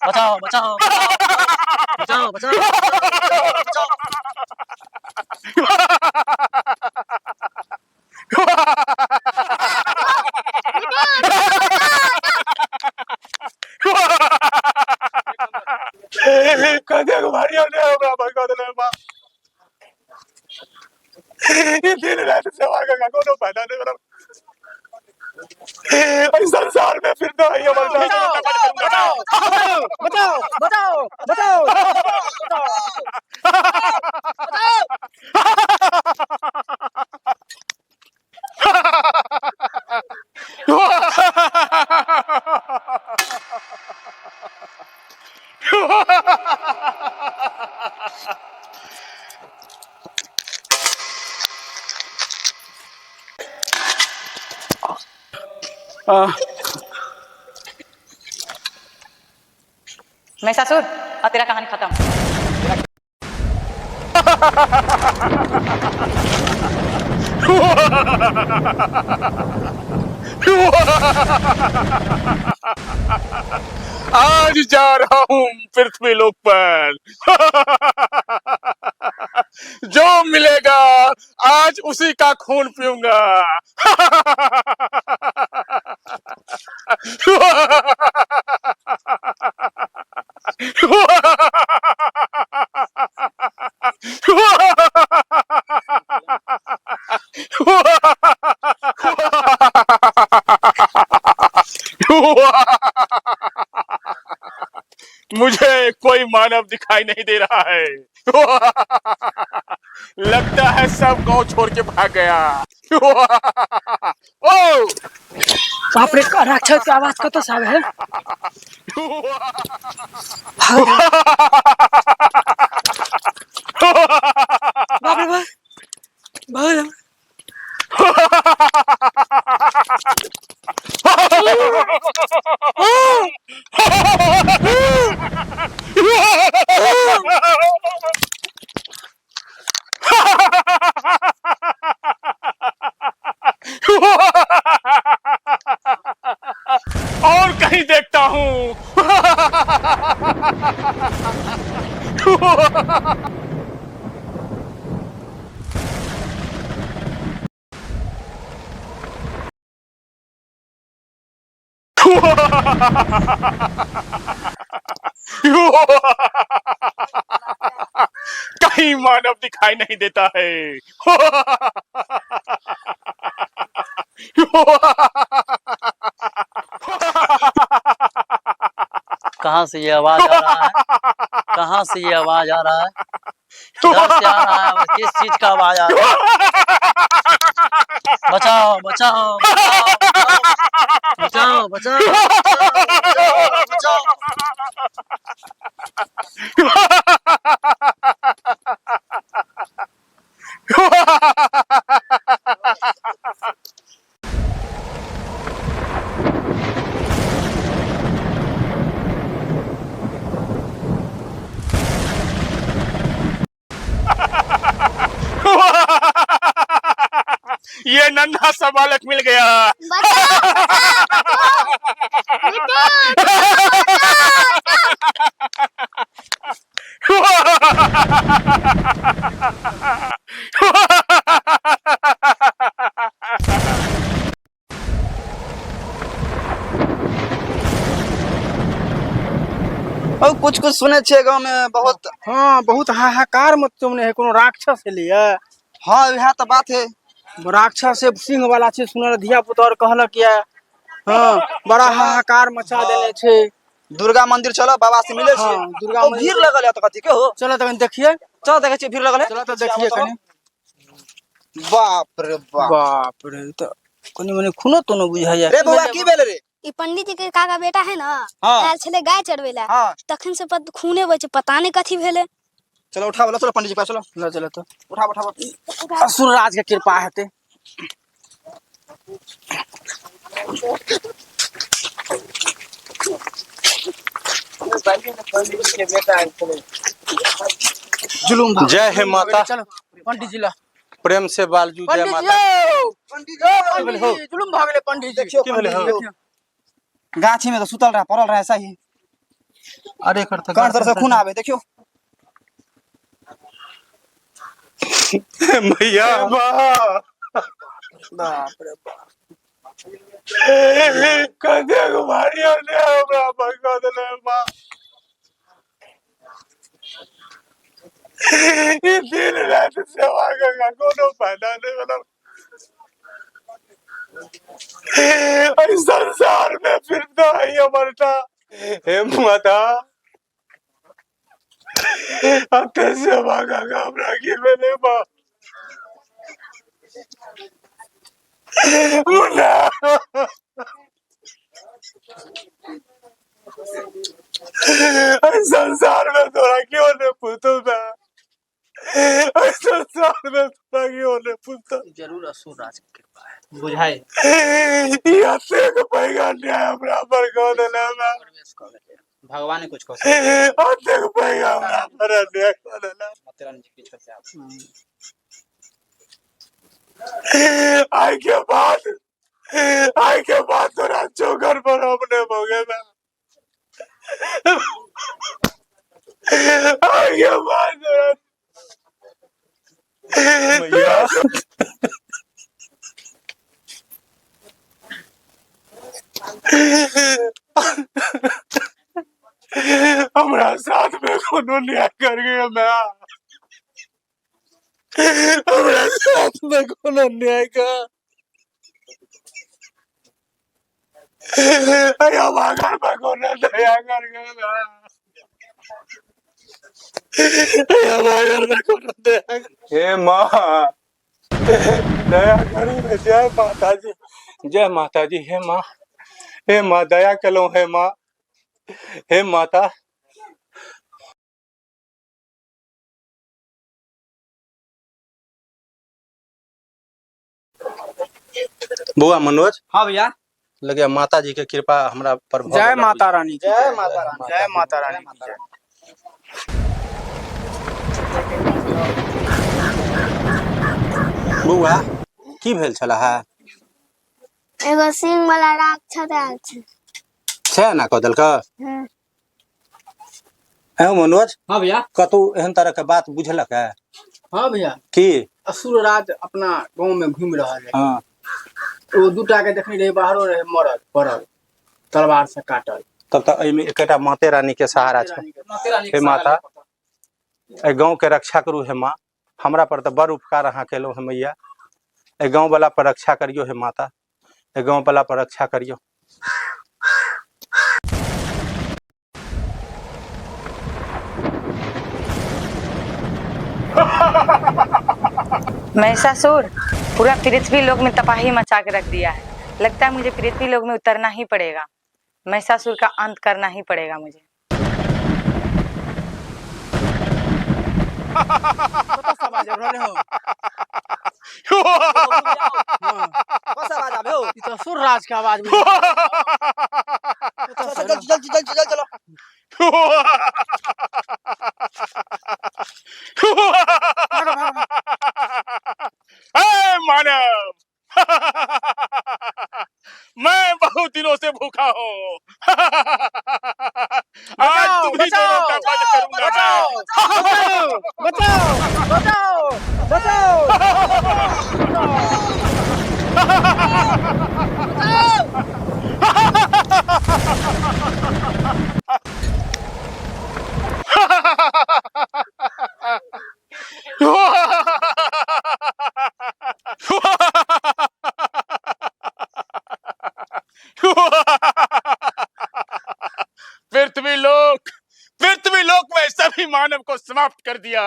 बचाओ बचाओ बचाओ बचाओ बचाओ। कदे भारी होने होगा भगवान ने मां ये दिन रात सेवा का कोनो फायदा नहीं मेरा इस संसार में फिर तो ये मरना बचाओ बचाओ बचाओ बचाओ महिषासुर और तेरा कहानी खत्म। आज जा रहा हूँ पृथ्वी लोक पर जो मिलेगा आज उसी का खून पीऊंगा। मुझे कोई मानव दिखाई नहीं दे रहा है। लगता है सब गांव छोड़ के भाग गया। ओ बाप रे राक्षस की आवाज का तो साब है। बाप रे बाप भाग और कहीं देखता हूँ। कहीं मानव दिखाई नहीं देता है। कहाँ से ये आवाज आ रहा है? कहाँ से ये आवाज आ रहा है? किधर से आ रहा है और किस चीज का आवाज आ रहा है? बचाओ बचाओ बचाओ बचाओ बचाओ। ये नन्हा सा बालक मिल गया। और कुछ कुछ सुने छे गांव में बहुत। हाँ बहुत हाहाकार मत तुमने है कोनो राक्षस से लिए। हाँ यह तो बात है। राक्षस से सिंह वाला छे सुनल धिया पुता और कहलक या हाँ बड़ा हाहाकार मचा देने छे। दुर्गा मंदिर चलो बाबा से मिले छे। हाँ, दुर्गा तो मंदिर भीड़ लगल है तो कथी के हो। चलो तो देखिए। चलो देखे छे भीड़ लगल है। चलो तो देखिए कनी। बाप रे बाप। बाप रे तो कनी मने खुनो तो न बुझाया। रे बउआ की भेल रे? ई पंडित जी के काका बेटा है ना हाँ। आयल छले गाय चरवेला हाँ। तखन से खूने बचे पता नहीं कथी भेले। चलो उठा बोला चलो पंडित जी पास चलो। चलो चलो तो उठा उठा। असुर राज के कृपा हेते। जुलूम जय हे माता। चलो पंडित जी ला प्रेम से बालजू जय पंडित माता। जी जुलूम भागले पंडित जी। देखियो पंडित जी गाछी में तो सुतल रहा पड़ल रहा ऐसा ही। अरे करते कान सर से खून आवे देखियो। भैया बाप रे बाप। कदे गुमारिया ने हमरा भगा देले बा। ये दिन रात सेवा का कोनो फायदा नहीं मतलब इस संसार में फिरता है ये मरता हे माता अते सेवा का हमरा की मैंने बा मुन्ना इस संसार में तोरा क्यों ने पुतू बा इस संसार में तोरा क्यों ने पुतू जरूर असुर राज की कृपा है बुझाई या से को पैगा न्याय बराबर को देले बा प्रवेश कर गए भगवान ने कुछ कह अते को पैगा बराबर न्याय को देले तेरा निजी कुछ करते आप आई के बाद तोरा चोकर पर अपने भोगे में आई के बाद तोरा भैया हमरा साथ में कोनो न्याय कर गया मैं हमरा साथ में कोनो न्याय का अया वागर में कोनो दया कर गया अया वागर में कोनो दया हे माँ दया करो जय माता जी हे माँ दया करो हे माँ हे माता बुआ मनोज हाँ भैया लगे माता जी के कृपा हमरा पर भऽ जय गेल। माता रानी की जय माता रानी। जय माता रानी की जय। बुआ की भेल छला है एगो सिंह वाला राक्षस आयल छै छै ना कह देलक है मनोज हाँ भैया कतौ एहन तरह के बात बुझलक है हाँ भैया की असुर राज अपना गांव में घूम रहा है हाँ वो दूटा के देखने रहे बाहरो रहे मरल पड़ल तलवार से काटल तब तक एमे एकेटा माते रानी के सहारा छै हे माता ए गांव के रक्षा करू हे माँ हमरा पर तो बड़ उपकार अहाँ केलौ हे मैया ए गांव वाला पर रक्षा करियो हे माता ए गांव वाला पर रक्षा करियो महिषासुर पूरा पृथ्वी लोक में तबाही मचा के रख दिया है। लगता है मुझे पृथ्वी लोक में उतरना ही पड़ेगा। महिषासुर का अंत करना ही पड़ेगा मुझे। बस आवाज आवे हो। ये तो असुर राज का आवाज चल चल चल चल चलो। मानव मैं बहुत दिनों से भूखा हूँ आज तुम्ही दोनों का वध करूंगा बचाओ बचाओ बचाओ पृथ्वी लोक में सभी मानव को समाप्त कर दिया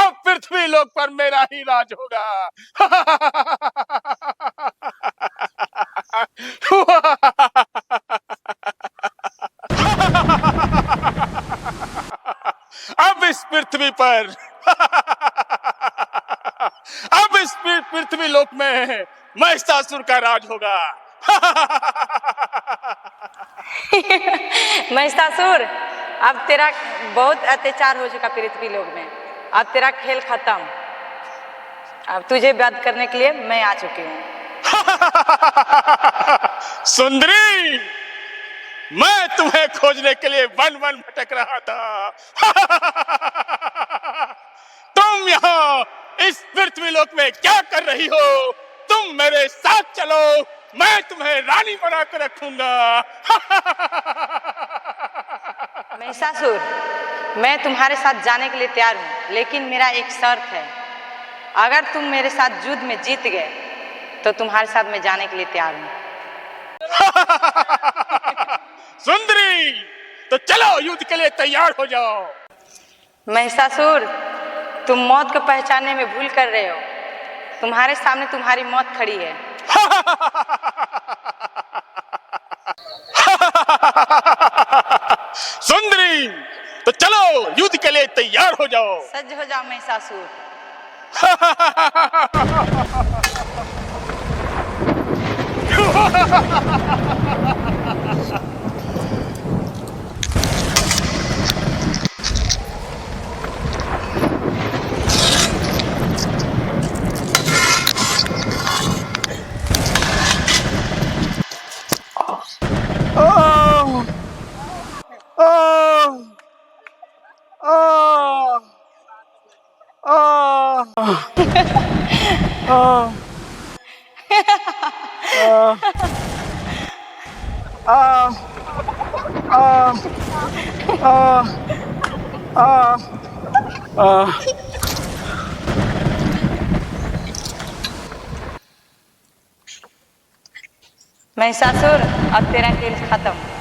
अब पृथ्वी लोक पर मेरा ही राज होगा अब इस पृथ्वी पर अब इस पृथ्वी लोक में महिषासुर का राज होगा महिषासुर अब तेरा बहुत अत्याचार हो चुका पृथ्वी लोक में। अब तेरा खेल खत्म। अब तुझे वध करने के लिए मैं आ चुकी हूँ। सुंदरी, मैं तुम्हें खोजने के लिए वन वन भटक रहा था। तुम यहाँ इस पृथ्वी लोक में क्या कर रही हो? तुम मेरे साथ चलो, मैं तुम्हें रानी बना कर रखूंगा। महिषासुर, मैं तुम्हारे साथ जाने के लिए तैयार हूँ, लेकिन मेरा एक शर्त है। अगर तुम मेरे साथ युद्ध में जीत गए तो तुम्हारे साथ मैं जाने के लिए तैयार हूँ। सुंदरी, तो चलो युद्ध के लिए तैयार हो जाओ। महिषासुर, तुम मौत को पहचानने में भूल कर रहे हो। तुम्हारे सामने तुम्हारी मौत खड़ी है। सुंदरी, तो चलो युद्ध के लिए तैयार हो जाओ। सज्ज हो जाओ महिषासुर। महिषासुर, अब तेरा खेल खत्म।